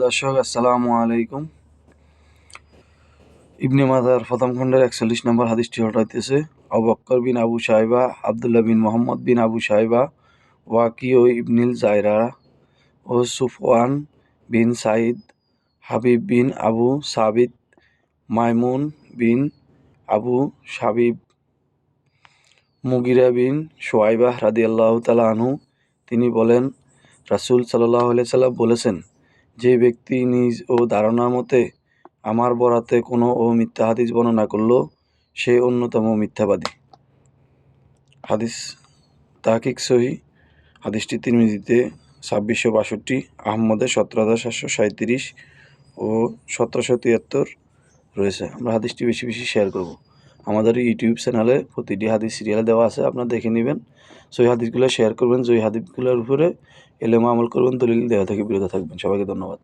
দর্শক আসসালামু আলাইকুম। ইবনে মাজার প্রথম খণ্ডের 41 নম্বর হাদিসটি হঠাইতেছে আবু বকর বিন আবু শাইবা, আবদুল্লাহ বিন মোহাম্মদ বিন আবু শাইবা, ওয়াকিও ইবনিল জায়রা ও সুফওয়ান বিন সাইদ, হাবিব বিন আবু সাবিত, মাইমুন বিন আবু সাবিব, মুগিরা বিন শুআইবাহ রাদিয়াল্লাহু তাআলা আনহু তিনি বলেন, রাসূল সাল্লাল্লাহু আলাইহি সাল্লাম বলেছেন, যে ব্যক্তি নিজ ও ধারণা মতে আমার বরাতে কোনো মিথ্যা হাদিস বর্ণনা করল, সে অন্যতম মিথ্যাবাদী। হাদিস তাহকিক সহিহ। হাদিসটি তিরমিজিতে 2662, আহমদে 17737 ও 1773 রয়েছে। আমরা হাদিসটি বেশি বেশি শেয়ার করব। আমাদের ইউটিউব চ্যানেলে প্রতিটি হাদিস সিরিয়ালে দেওয়া আছে, আপনারা দেখে নেবেন। সই হাদিসগুলো শেয়ার করবেন, জয়ী হাদিসগুলোর উপরে এলেমা আমল করবেন, দলিল দেওয়া থেকে বিরত থাকবেন। সবাইকে ধন্যবাদ।